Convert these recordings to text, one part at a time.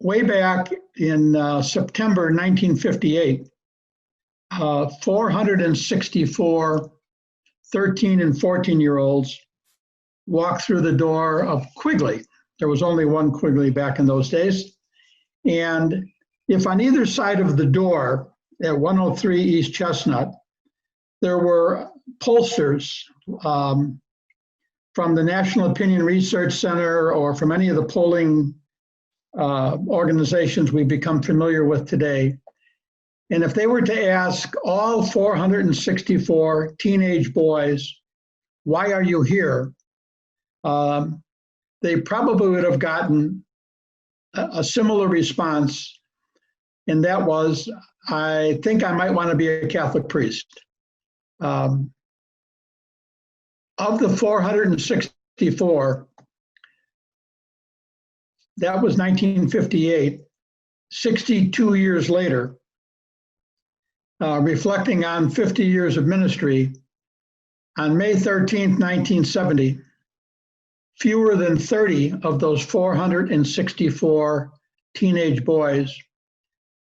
way back in September 1958, 464 13 and 14-year-olds walked through the door of Quigley. There was only one Quigley back in those days. And if on either side of the door at 103 East Chestnut, there were pollsters from the National Opinion Research Center or from any of the polling organizations we've become familiar with today. And if they were to ask all 464 teenage boys, why are you here? They probably would have gotten a similar response. And that was, I think I might want to be a Catholic priest. Of the 464, that was 1958, 62 years later, reflecting on 50 years of ministry, on May 13th, 1970, fewer than 30 of those 464 teenage boys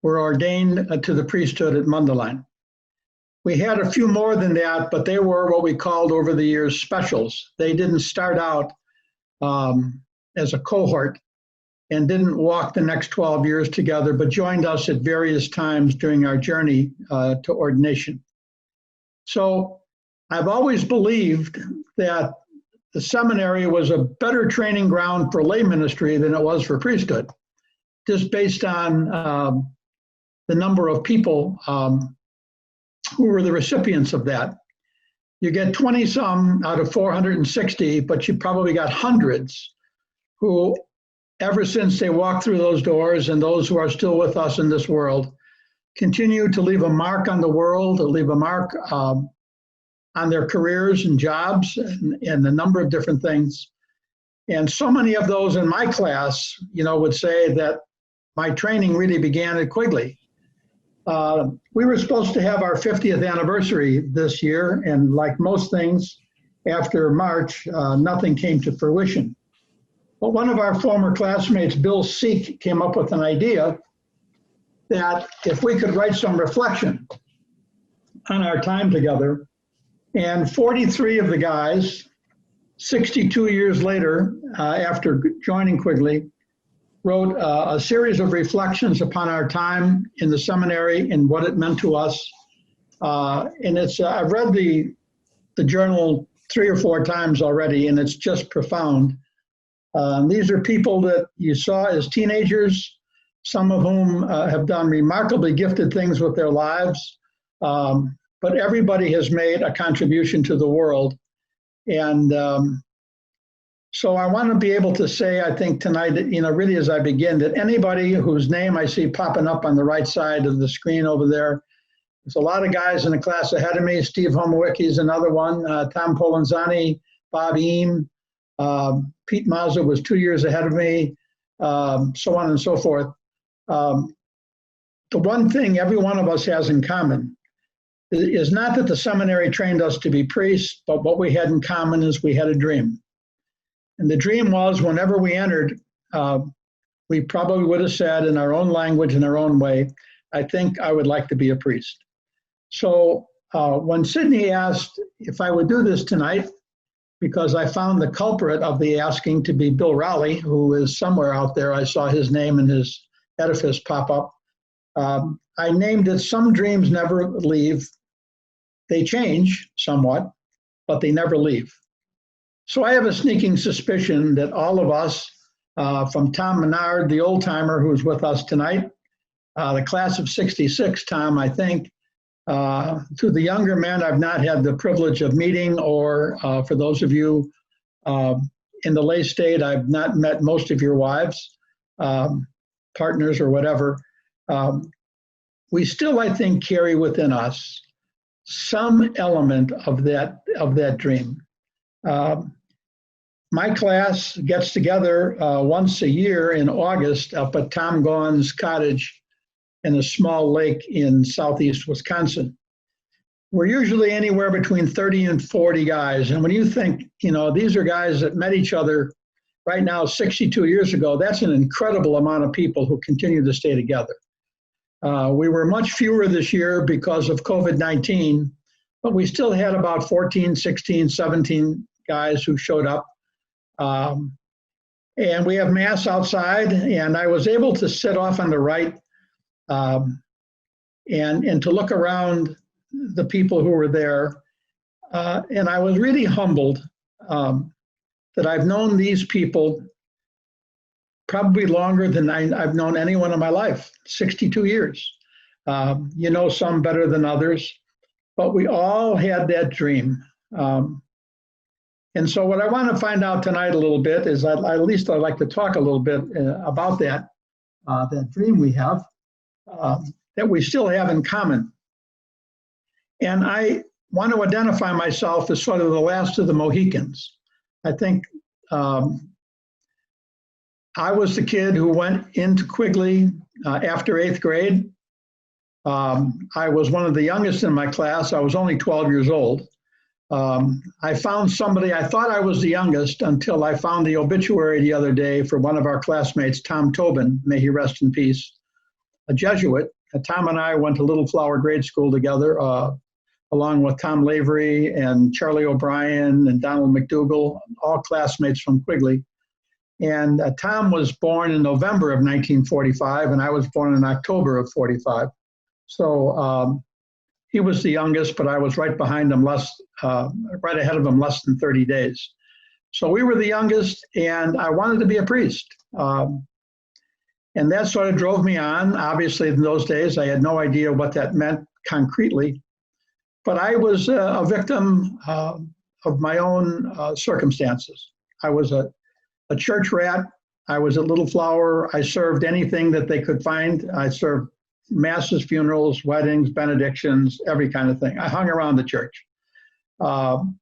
were ordained to the priesthood at Mundelein. We had a few more than that, but they were what we called over the years specials. They didn't start out as a cohort and didn't walk the next 12 years together, but joined us at various times during our journey to ordination. So I've always believed that the seminary was a better training ground for lay ministry than it was for priesthood, just based on the number of people who were the recipients of that. You get 20 some out of 460, but you probably got hundreds who, ever since they walked through those doors, and those who are still with us in this world, continue to leave a mark on the world, to leave a mark on their careers and jobs and a number of different things. And so many of those in my class, would say that my training really began at Quigley. We were supposed to have our 50th anniversary this year, and like most things, after March, nothing came to fruition. But one of our former classmates, Bill Seek, came up with an idea that if we could write some reflection on our time together, and 43 of the guys, 62 years later, after joining Quigley, wrote a series of reflections upon our time in the seminary and what it meant to us. And it's I've read the journal 3 or 4 times already, and it's just profound. These are people that you saw as teenagers, some of whom have done remarkably gifted things with their lives, but everybody has made a contribution to the world. And so I want to be able to say, I think tonight, that, really as I begin, that anybody whose name I see popping up on the right side of the screen over there, there's a lot of guys in the class ahead of me. Steve Homowicki is another one, Tom Polenzani, Bob Eam, Pete Mazza was 2 years ahead of me, so on and so forth. The one thing every one of us has in common is not that the seminary trained us to be priests, but what we had in common is we had a dream. And the dream was, whenever we entered, we probably would have said in our own language, in our own way, I think I would like to be a priest. So when Sydney asked if I would do this tonight, because I found the culprit of the asking to be Bill Rowley, who is somewhere out there, I saw his name and his edifice pop up. I named it Some Dreams Never Leave. They change somewhat, but they never leave. So I have a sneaking suspicion that all of us, from Tom Menard, the old timer who's with us tonight, the class of 66, Tom, I think, to the younger men I've not had the privilege of meeting, or for those of you in the lay state, I've not met most of your wives, partners or whatever. We still, I think, carry within us some element of that dream. My class gets together once a year in August up at Tom Gaughan's cottage in a small lake in southeast Wisconsin. We're usually anywhere between 30 and 40 guys. And when you think, these are guys that met each other right now, 62 years ago, that's an incredible amount of people who continue to stay together. We were much fewer this year because of COVID-19, but we still had about 14, 16, 17 guys who showed up. And we have mass outside, and I was able to sit off on the right and to look around the people who were there. And I was really humbled that I've known these people probably longer than I've known anyone in my life, 62 years. You know some better than others, but we all had that dream. And so what I want to find out tonight a little bit is at least I'd like to talk a little bit about that dream we have, that we still have in common. And I want to identify myself as sort of the last of the Mohicans. I think I was the kid who went into Quigley after 8th grade. I was one of the youngest in my class. I was only 12 years old. I found somebody, I thought I was the youngest until I found the obituary the other day for one of our classmates, Tom Tobin, may he rest in peace, a Jesuit. Tom and I went to Little Flower Grade School together, along with Tom Lavery and Charlie O'Brien and Donald McDougall, all classmates from Quigley. And Tom was born in November of 1945, and I was born in October of 45. So he was the youngest, but I was right behind him, right ahead of him, less than 30 days. So we were the youngest, and I wanted to be a priest. And that sort of drove me on. Obviously, in those days, I had no idea what that meant concretely. But I was a victim of my own circumstances. I was a church rat. I was at Little Flower. I served anything that they could find. I served masses, funerals, weddings, benedictions, every kind of thing. I hung around the church. Going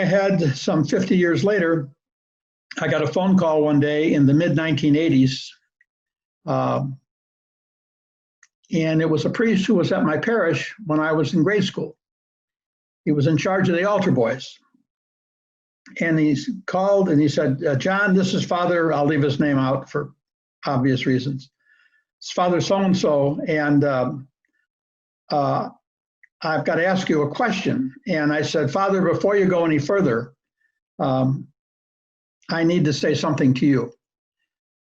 ahead some 50 years later, I got a phone call one day in the mid-1980s, and it was a priest who was at my parish when I was in grade school. He was in charge of the altar boys. And he called and he said, John, this is Father, I'll leave his name out for obvious reasons. It's Father so-and-so, and I've got to ask you a question. And I said, Father, before you go any further, I need to say something to you.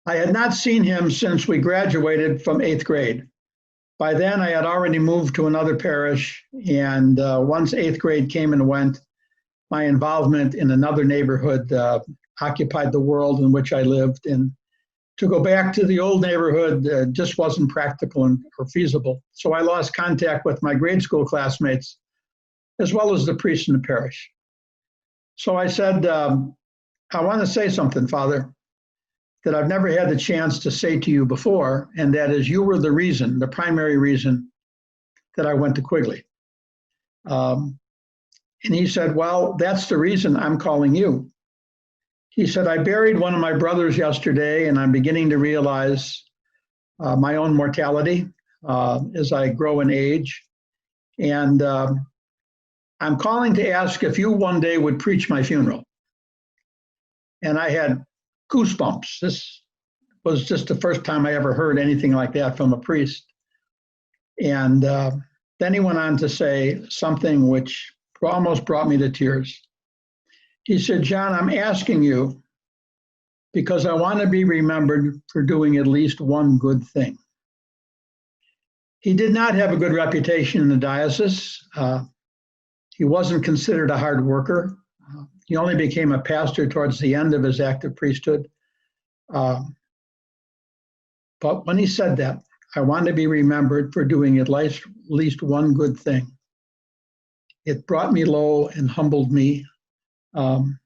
I had not seen him since we graduated from 8th grade. By then, I had already moved to another parish, and once 8th grade came and went, my involvement in another neighborhood occupied the world in which I lived. And to go back to the old neighborhood just wasn't practical or feasible. So I lost contact with my grade school classmates, as well as the priests in the parish. So I said, I want to say something, Father, that I've never had the chance to say to you before, and that is you were the reason, the primary reason that I went to Quigley. And he said, well, that's the reason I'm calling you. He said, I buried one of my brothers yesterday, and I'm beginning to realize my own mortality as I grow in age. And I'm calling to ask if you one day would preach my funeral. And I had goosebumps. This was just the first time I ever heard anything like that from a priest. And then he went on to say something which almost brought me to tears. He said, John, I'm asking you because I want to be remembered for doing at least one good thing. He did not have a good reputation in the diocese. He wasn't considered a hard worker. He only became a pastor towards the end of his active priesthood. But when he said that, I want to be remembered for doing at least one good thing. It brought me low and humbled me. And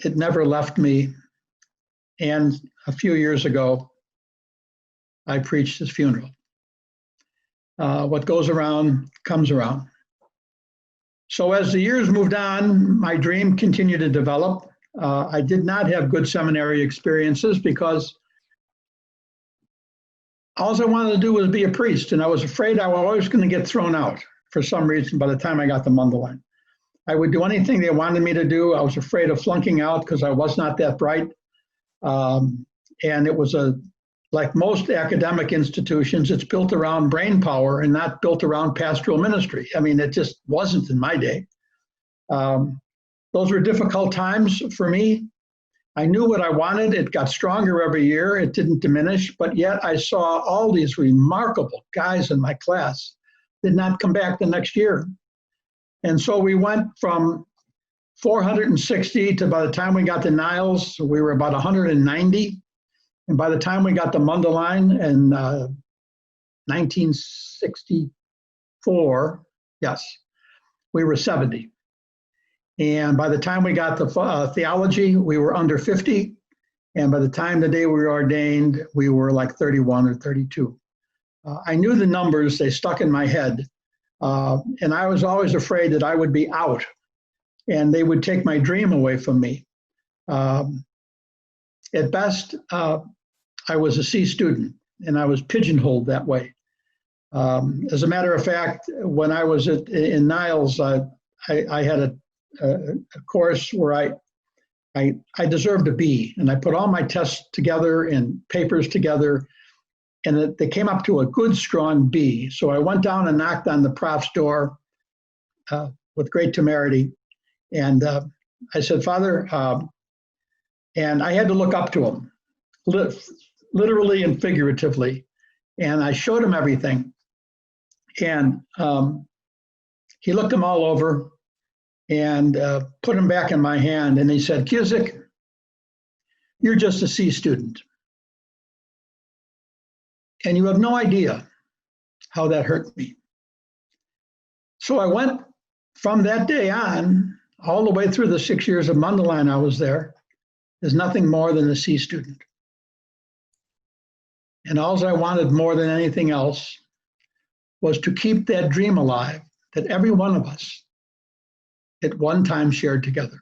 it never left me. And a few years ago, I preached his funeral. What goes around comes around. So as the years moved on, my dream continued to develop. I did not have good seminary experiences because all I wanted to do was be a priest, and I was afraid I was always going to get thrown out for some reason by the time I got to Mundelein. I would do anything they wanted me to do. I was afraid of flunking out because I was not that bright. And it was like most academic institutions, it's built around brain power and not built around pastoral ministry. I mean, it just wasn't in my day. Those were difficult times for me. I knew what I wanted. It got stronger every year. It didn't diminish, but yet I saw all these remarkable guys in my class did not come back the next year. And so we went from 460 to, by the time we got to Niles, we were about 190. And by the time we got to Mundelein in 1964, yes, we were 70. And by the time we got to theology, we were under 50. And by the time the day we were ordained, we were like 31 or 32. I knew the numbers, they stuck in my head. And I was always afraid that I would be out and they would take my dream away from me. At best, I was a C student and I was pigeonholed that way. As a matter of fact, when I was in Niles, I had a course where I deserved a B, and I put all my tests together and papers together, and they came up to a good, strong B. So I went down and knocked on the prof's door with great temerity, and I said, Father, and I had to look up to him, literally and figuratively, and I showed him everything, and he looked them all over and put them back in my hand, and he said, Cusick, you're just a C student. And you have no idea how that hurt me. So I went from that day on, all the way through the 6 years of Mundelein I was there, as nothing more than a C student. And all I wanted more than anything else was to keep that dream alive that every one of us at one time shared together.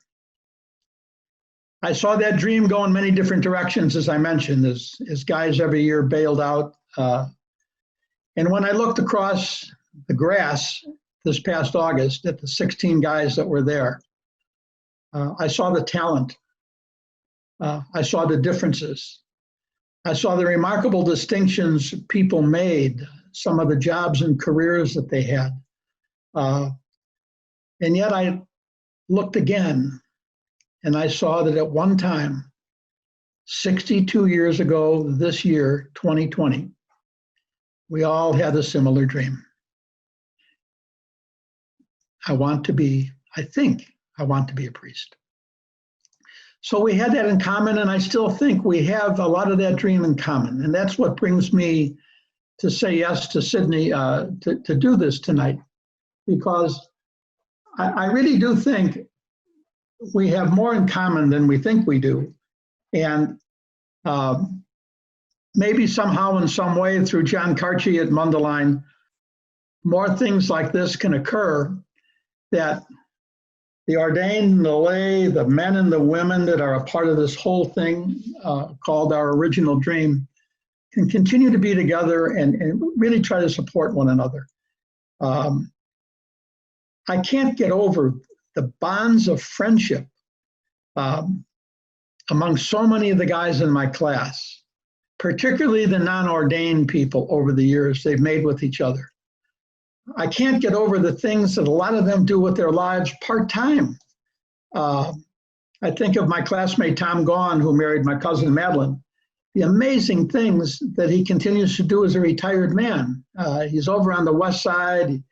I saw that dream go in many different directions, as I mentioned, as guys every year bailed out. And when I looked across the grass this past August at the 16 guys that were there, I saw the talent. I saw the differences. I saw the remarkable distinctions people made, some of the jobs and careers that they had. And yet I looked again, and I saw that at one time, 62 years ago, this year, 2020, we all had a similar dream. I think I want to be a priest. So we had that in common, and I still think we have a lot of that dream in common. And that's what brings me to say yes to Sydney to do this tonight, because I really do think we have more in common than we think we do. And maybe somehow in some way through John Carchi at Mundelein, more things like this can occur, that the ordained, the lay, the men and the women that are a part of this whole thing called our original dream can continue to be together and really try to support one another. I can't get over the bonds of friendship among so many of the guys in my class, particularly the non-ordained people over the years they've made with each other. I can't get over the things that a lot of them do with their lives part-time. I think of my classmate, Tom Gaughan, who married my cousin, Madeline, the amazing things that he continues to do as a retired man. He's over on the West Side.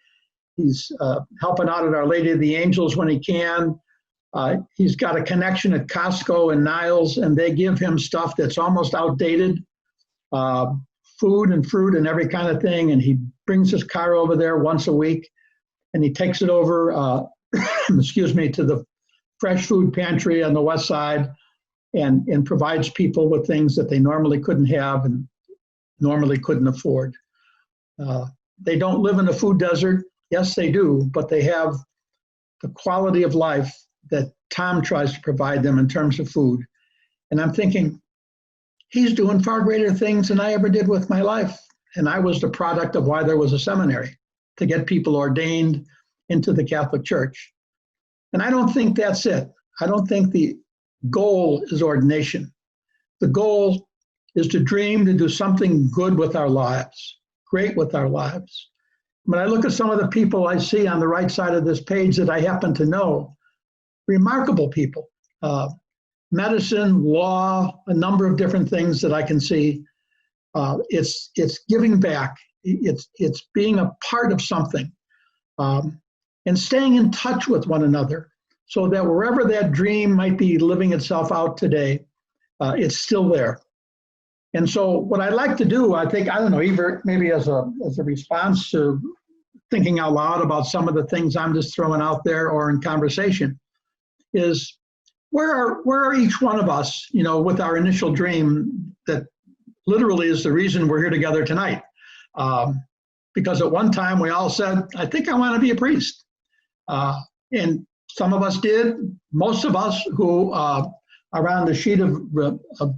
He's helping out at Our Lady of the Angels when he can. He's got a connection at Costco and Niles, and they give him stuff that's almost outdated, food and fruit and every kind of thing. And he brings his car over there once a week, and he takes it over, excuse me, to the fresh food pantry on the West Side, and provides people with things that they normally couldn't have and normally couldn't afford. They don't live in a food desert. Yes, they do, but they have the quality of life that Tom tries to provide them in terms of food. And I'm thinking, he's doing far greater things than I ever did with my life. And I was the product of why there was a seminary, to get people ordained into the Catholic Church. And I don't think that's it. I don't think the goal is ordination. The goal is to dream to do something good with our lives, great with our lives. When I look at some of the people I see on the right side of this page that I happen to know, remarkable people, medicine, law, a number of different things that I can see. It's giving back. It's being a part of something, and staying in touch with one another, so that wherever that dream might be living itself out today, it's still there. And so what I'd like to do, I think, I don't know, either maybe as a response to thinking out loud about some of the things I'm just throwing out there or in conversation, is where are each one of us, with our initial dream that literally is the reason we're here together tonight. Because at one time we all said, I think I want to be a priest. And some of us did. Most of us who around the sheet of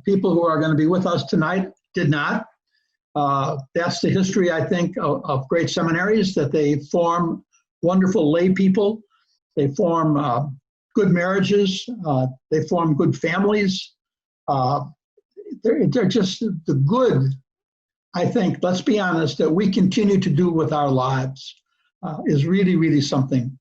people who are going to be with us tonight did not. That's the history, I think, of great seminaries, that they form wonderful lay people. They form good marriages. They form good families. They're just the good, I think, let's be honest, that we continue to do with our lives is really, really something.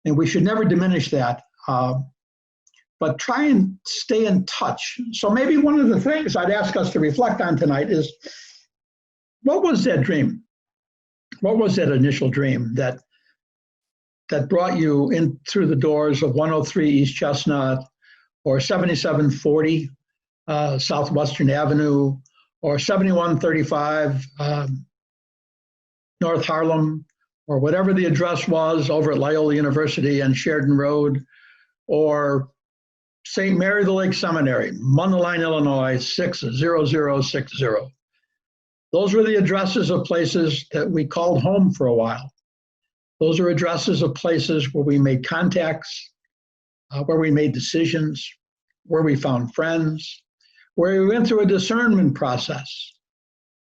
And we should never diminish that. But try and stay in touch. So maybe one of the things I'd ask us to reflect on tonight is, what was that dream? What was that initial dream that brought you in through the doors of 103 East Chestnut, or 7740 Southwestern Avenue, or 7135 North Harlem, or whatever the address was over at Loyola University and Sheridan Road, or St. Mary the Lake Seminary, Mundelein, Illinois, 60060. Those were the addresses of places that we called home for a while. Those are addresses of places where we made contacts, where we made decisions, where we found friends, where we went through a discernment process,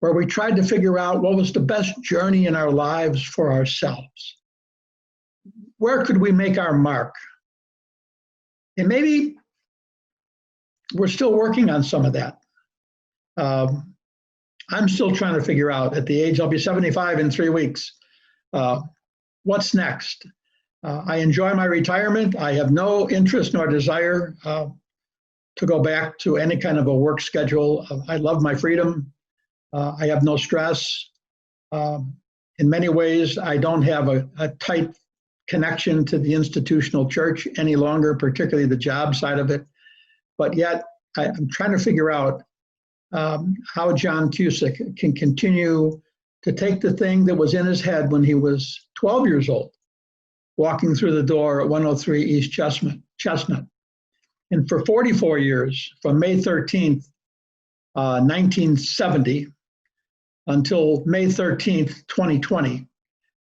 where we tried to figure out what was the best journey in our lives for ourselves. Where could we make our mark? And maybe we're still working on some of that. I'm still trying to figure out, at the age, I'll be 75 in 3 weeks, what's next? I enjoy my retirement. I have no interest nor desire to go back to any kind of a work schedule. I love my freedom. I have no stress. In many ways, I don't have a tight connection to the institutional church any longer, particularly the job side of it. But yet, I'm trying to figure out how John Cusick can continue to take the thing that was in his head when he was 12 years old, walking through the door at 103 East Chestnut. And for 44 years, from May 13th, 1970, until May 13th, 2020,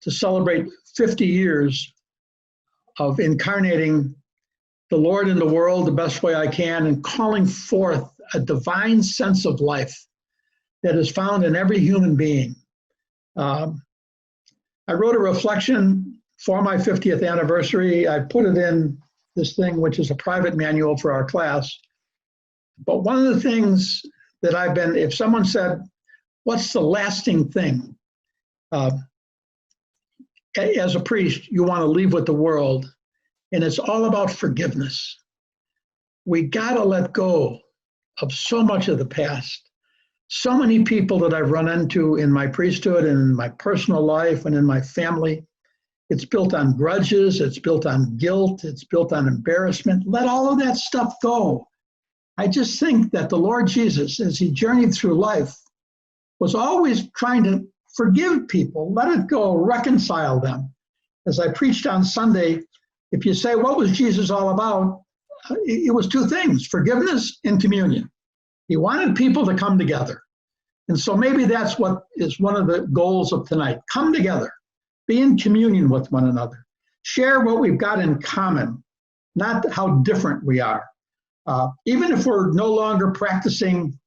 to celebrate 50 years of incarnating the Lord in the world the best way I can, and calling forth a divine sense of life that is found in every human being. I wrote a reflection for my 50th anniversary. I put it in this thing, which is a private manual for our class. But one of the things that if someone said, what's the lasting thing? As a priest, you want to leave with the world, and it's all about forgiveness. We got to let go of so much of the past. So many people that I've run into in my priesthood and in my personal life and in my family, it's built on grudges, it's built on guilt, it's built on embarrassment. Let all of that stuff go. I just think that the Lord Jesus, as he journeyed through life, was always trying to forgive people, let it go, reconcile them. As I preached on Sunday, if you say, what was Jesus all about? It was two things, forgiveness and communion. He wanted people to come together. And so maybe that's what is one of the goals of tonight. Come together, be in communion with one another, share what we've got in common, not how different we are. Even if we're no longer practicing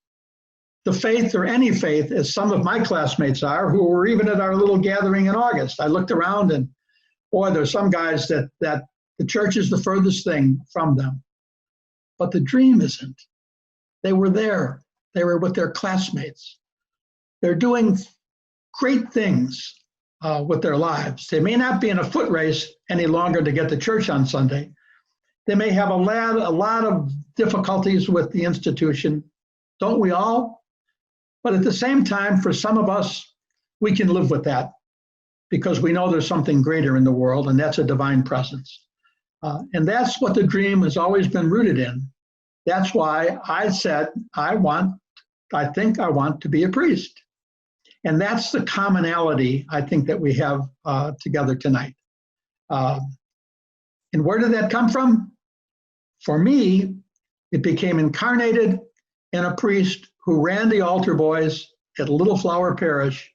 the faith or any faith, as some of my classmates are, who were even at our little gathering in August. I looked around and, boy, there's some guys that The church is the furthest thing from them. But the dream isn't. They were there. They were with their classmates. They're doing great things with their lives. They may not be in a foot race any longer to get to church on Sunday. They may have a lot of difficulties with the institution. Don't we all? But at the same time, for some of us, we can live with that because we know there's something greater in the world, and that's a divine presence. And that's what the dream has always been rooted in. That's why I said, I think I want to be a priest. And that's the commonality I think that we have together tonight. And where did that come from? For me, it became incarnated in a priest who ran the altar boys at Little Flower Parish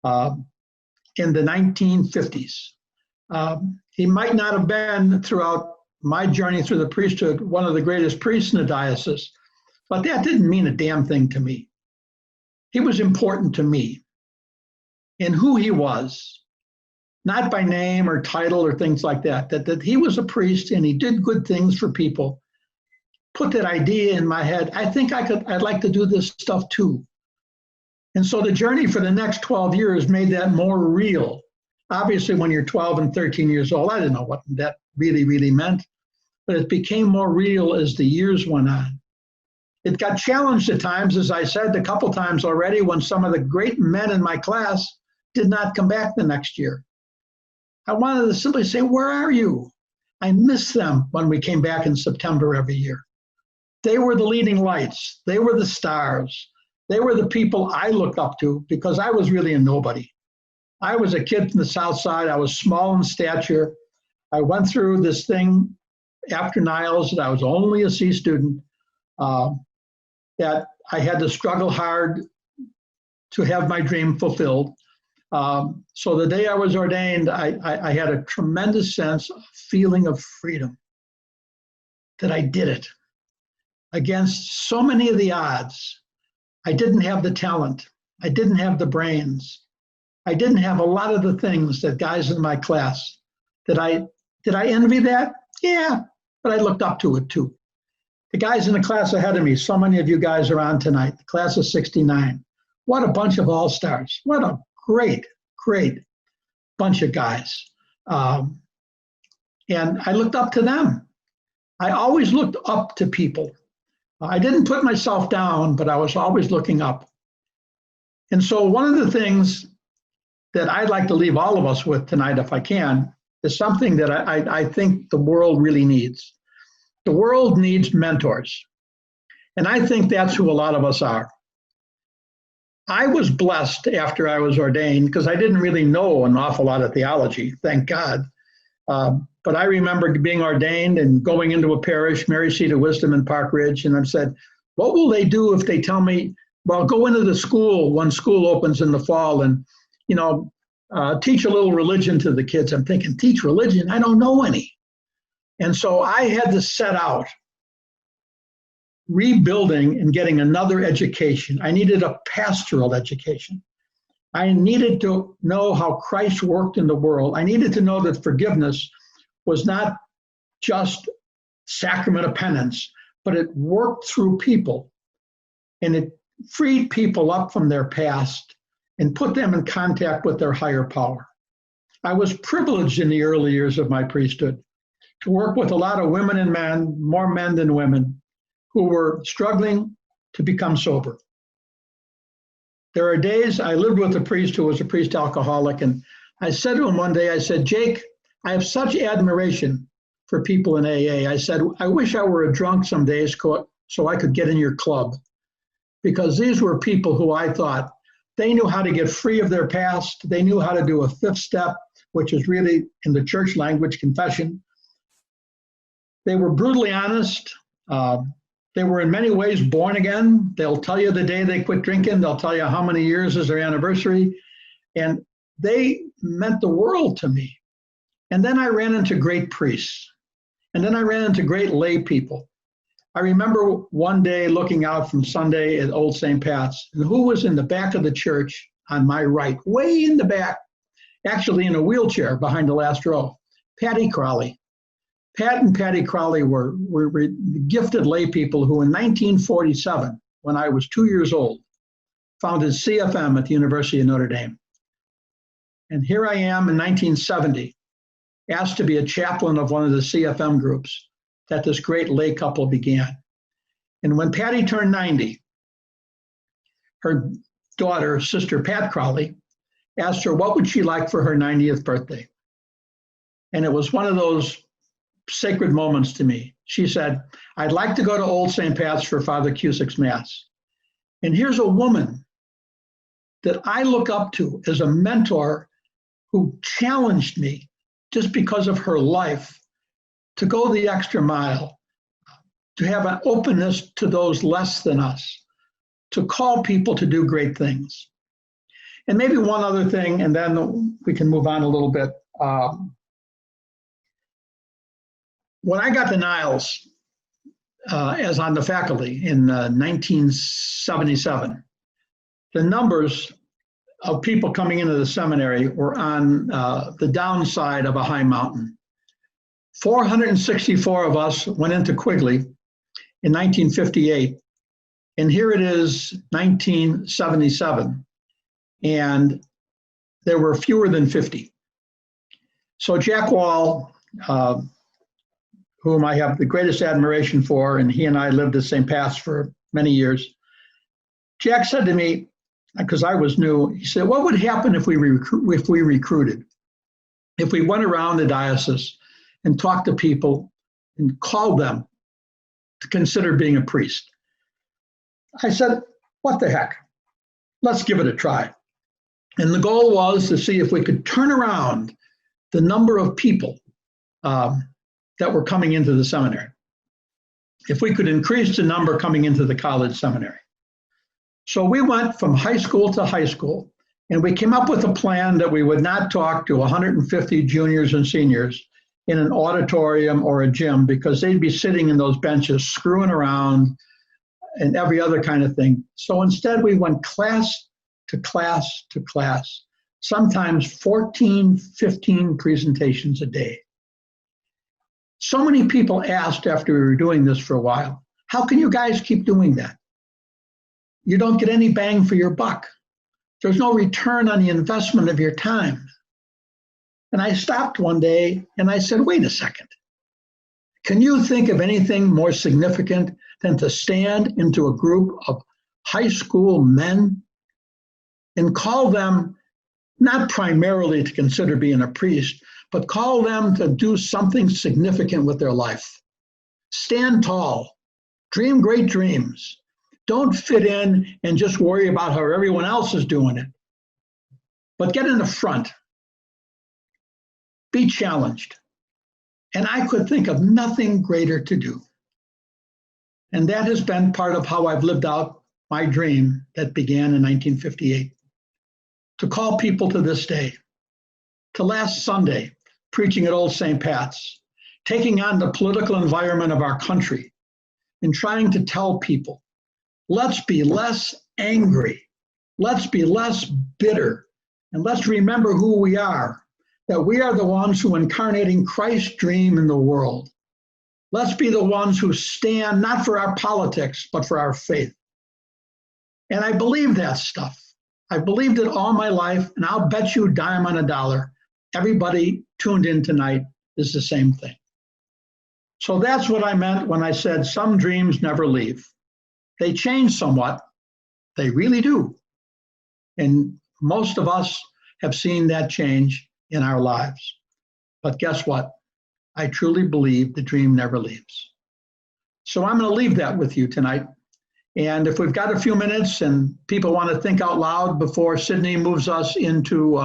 in the 1950s. He might not have been, throughout my journey through the priesthood, one of the greatest priests in the diocese, but that didn't mean a damn thing to me. He was important to me in who he was, not by name or title or things like that, that he was a priest and he did good things for people. Put that idea in my head. I think I'd like to do this stuff too. And so the journey for the next 12 years made that more real. Obviously, when you're 12 and 13 years old, I didn't know what that really meant, but it became more real as the years went on. It got challenged at times, as I said a couple times already, when some of the great men in my class did not come back the next year. I wanted to simply say, where are you? I miss them when we came back in September every year. They were the leading lights. They were the stars. They were the people I looked up to because I was really a nobody. I was a kid from the South Side. I was small in stature. I went through this thing after Niles that I was only a C student, that I had to struggle hard to have my dream fulfilled. So the day I was ordained, I had a tremendous feeling of freedom, that I did it against so many of the odds. I didn't have the talent. I didn't have the brains. I didn't have a lot of the things that guys in my class did I envy that? Yeah, but I looked up to it too. The guys in the class ahead of me, so many of you guys are on tonight, the class of 69. What a bunch of all-stars. What a great bunch of guys. And I looked up to them. I always looked up to people. I didn't put myself down, but I was always looking up. And so one of the things that I'd like to leave all of us with tonight, if I can, is something that I think the world really needs. The world needs mentors. And I think that's who a lot of us are. I was blessed after I was ordained because I didn't really know an awful lot of theology, thank God. But I remember being ordained and going into a parish, Mary Seat of Wisdom in Park Ridge, and I said, what will they do if they tell me, well, go into the school when school opens in the fall and, teach a little religion to the kids. I'm thinking, teach religion? I don't know any. And so I had to set out rebuilding and getting another education. I needed a pastoral education. I needed to know how Christ worked in the world. I needed to know that forgiveness was not just sacrament of penance, but it worked through people and it freed people up from their past and put them in contact with their higher power. I was privileged in the early years of my priesthood to work with a lot of women and men, more men than women, who were struggling to become sober. There are days I lived with a priest who was a priest alcoholic, and I said to him one day, I said, Jake, I have such admiration for people in AA. I said, I wish I were a drunk some days so I could get in your club, because these were people who I thought they knew how to get free of their past. They knew how to do a fifth step, which is really in the church language, confession. They were brutally honest. They were in many ways born again. They'll tell you the day they quit drinking. They'll tell you how many years is their anniversary. And they meant the world to me. And then I ran into great priests. And then I ran into great lay people. I remember one day looking out from Sunday at Old St. Pat's, and who was in the back of the church on my right, way in the back, actually in a wheelchair behind the last row? Patty Crowley. Pat and Patty Crowley were gifted lay people who in 1947, when I was 2 years old, founded CFM at the University of Notre Dame. And here I am in 1970, asked to be a chaplain of one of the CFM groups that this great lay couple began. And when Patty turned 90, her daughter, sister Pat Crowley, asked her what would she like for her 90th birthday. And it was one of those sacred moments to me. She said, I'd like to go to Old St. Pat's for Father Cusick's Mass. And here's a woman that I look up to as a mentor who challenged me just because of her life to go the extra mile, to have an openness to those less than us, to call people to do great things. And maybe one other thing, and then we can move on a little bit. When I got to Niles as on the faculty in 1977, the numbers of people coming into the seminary were on the downside of a high mountain. 464 of us went into Quigley in 1958, and here it is 1977, and there were fewer than 50. So Jack Wall, whom I have the greatest admiration for, and he and I lived at St. Pat's for many years, Jack said to me, because I was new, he said, what would happen if we recruited? If we went around the diocese and talked to people and called them to consider being a priest? I said, what the heck? Let's give it a try. And the goal was to see if we could turn around the number of people that were coming into the seminary, if we could increase the number coming into the college seminary. So we went from high school to high school, and we came up with a plan that we would not talk to 150 juniors and seniors in an auditorium or a gym, because they'd be sitting in those benches screwing around and every other kind of thing. So instead we went class to class to class, sometimes 14, 15 presentations a day. So many people asked after we were doing this for a while, how can you guys keep doing that? You don't get any bang for your buck. There's no return on the investment of your time. And I stopped one day and I said, wait a second. Can you think of anything more significant than to stand into a group of high school men and call them not primarily to consider being a priest, but call them to do something significant with their life? Stand tall, dream great dreams. Don't fit in and just worry about how everyone else is doing it, but get in the front. Be challenged. And I could think of nothing greater to do. And that has been part of how I've lived out my dream that began in 1958. To call people to this day, to last Sunday, preaching at Old St. Pat's, taking on the political environment of our country and trying to tell people, let's be less angry, let's be less bitter, and let's remember who we are, that we are the ones who are incarnating Christ's dream in the world. Let's be the ones who stand not for our politics, but for our faith. And I believe that stuff. I've believed it all my life, and I'll bet you a dime on a dollar, everybody tuned in tonight is the same thing. So that's what I meant when I said some dreams never leave. They change somewhat, they really do. And most of us have seen that change in our lives. But guess what? I truly believe the dream never leaves. So I'm going to leave that with you tonight. And if we've got a few minutes and people want to think out loud before Sydney moves us into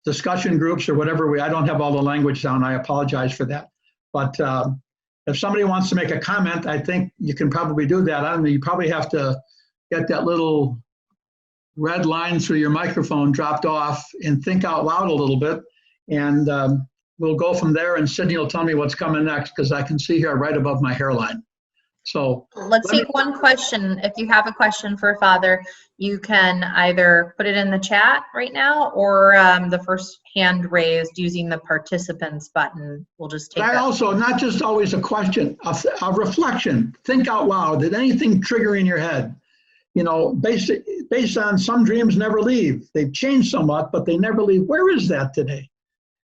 discussion groups or whatever, I don't have all the language down, I apologize for that. But if somebody wants to make a comment, I think you can probably do that. I don't know, you probably have to get that little red line through your microphone dropped off and think out loud a little bit. And we'll go from there, and Sydney will tell me what's coming next, because I can see here right above my hairline. So let's take one question. If you have a question for Father, you can either put it in the chat right now, or the first hand raised using the participants button. We'll just take I that. also, not just always a question, a reflection. Think out loud. Did anything trigger in your head? You know, based on some dreams never leave. They've changed somewhat, but they never leave. Where is that today?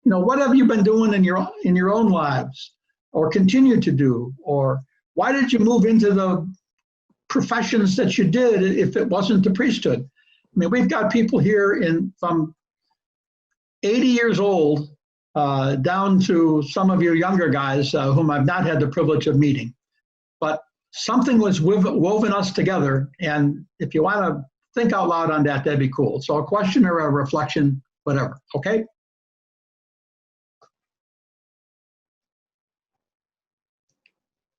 You know, what have you been doing in your own lives, or continue to do? Or why did you move into the professions that you did if it wasn't the priesthood? I mean, we've got people here from 80 years old down to some of you younger guys whom I've not had the privilege of meeting. But something was woven us together, and if you want to think out loud on that, that'd be cool. So a question or a reflection, whatever, okay?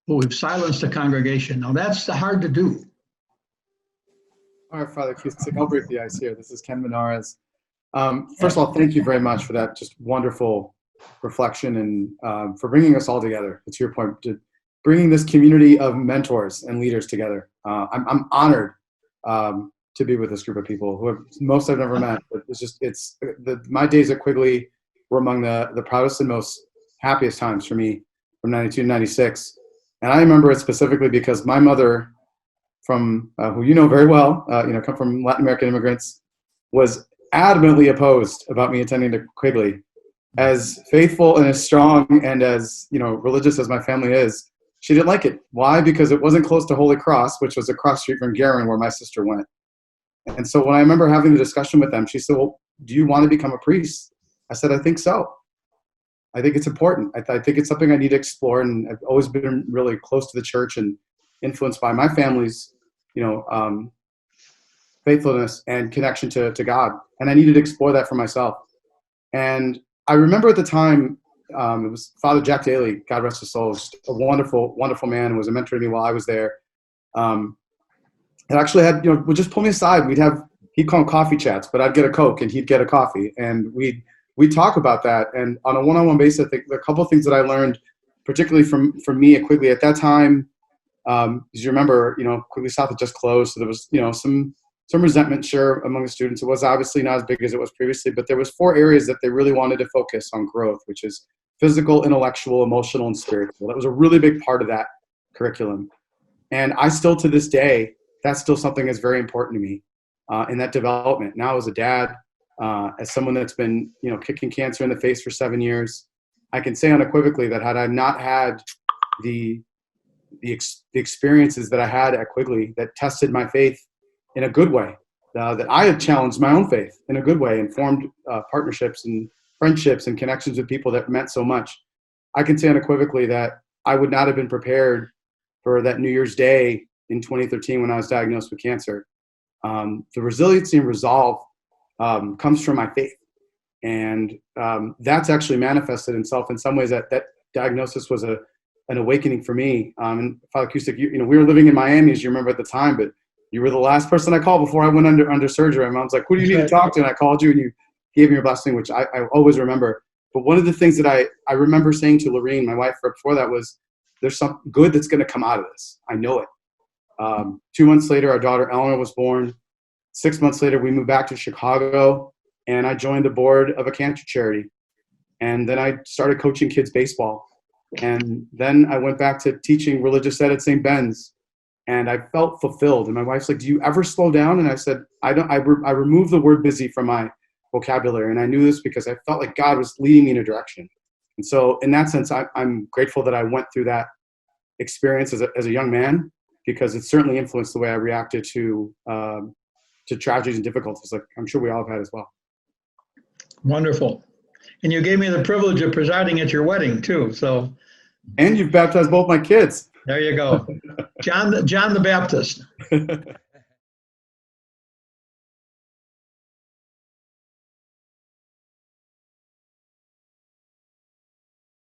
Well, we've silenced the congregation. Now that's hard to do. All right, Father Cusick, I'll break the ice here. This is Ken Menares. First of all, thank you very much for that just wonderful reflection and for bringing us all together. To your point, bringing this community of mentors and leaders together. I'm honored to be with this group of people who most I've never met. But my days at Quigley were among the proudest and most happiest times for me from 92 to 96. And I remember it specifically because my mother, from who you know very well, come from Latin American immigrants, was adamantly opposed about me attending to Quigley. As faithful and as strong and as religious as my family is, she didn't like it. Why? Because it wasn't close to Holy Cross, which was across the street from Garin, where my sister went. And so when I remember having the discussion with them, she said, "Well, do you want to become a priest?" I said, "I think so. I think it's important. I think it's something I need to explore." And I've always been really close to the church and influenced by my family's, faithfulness and connection to God. And I needed to explore that for myself. And I remember at the time, it was Father Jack Daly, God rest his soul, just a wonderful, wonderful man, and was a mentor to me while I was there. And actually had, would just pull me aside. He'd call them coffee chats, but I'd get a Coke and he'd get a coffee. And we'd talk about that. And on a one-on-one basis, I think a couple of things that I learned, particularly from me at Quigley at that time, as you remember, Quigley South had just closed. So there was, some resentment, sure, among the students. It was obviously not as big as it was previously, but there was 4 areas that they really wanted to focus on growth, which is physical, intellectual, emotional, and spiritual. That was a really big part of that curriculum. And I still, to this day, that's still something that's very important to me in that development. Now as a dad, as someone that's been, kicking cancer in the face for 7 years, I can say unequivocally that had I not had the experiences that I had at Quigley that tested my faith in a good way, that I had challenged my own faith in a good way and formed partnerships and friendships and connections with people that meant so much, I can say unequivocally that I would not have been prepared for that New Year's Day in 2013 when I was diagnosed with cancer. The resiliency and resolve comes from my faith. And that's actually manifested itself in some ways. That diagnosis was an awakening for me. And Father Cusick, we were living in Miami, as you remember at the time, but you were the last person I called before I went under surgery. My mom's like, "Who do you need to talk to?" And I called you and you gave me your blessing, which I always remember. But one of the things that I remember saying to Lorene, my wife, right before that was, there's some good that's going to come out of this. I know it. 2 months later, our daughter Eleanor was born. 6 months later, we moved back to Chicago, and I joined the board of a cancer charity. And then I started coaching kids baseball. And then I went back to teaching religious ed at St. Ben's. And I felt fulfilled. And my wife's like, "Do you ever slow down?" And I said, I don't. I removed the word busy from my vocabulary. And I knew this because I felt like God was leading me in a direction. And so in that sense, I'm grateful that I went through that experience as a young man, because it certainly influenced the way I reacted to tragedies and difficulties, like I'm sure we all have had as well. Wonderful. And you gave me the privilege of presiding at your wedding too. So. And you've baptized both my kids. There you go. John the Baptist.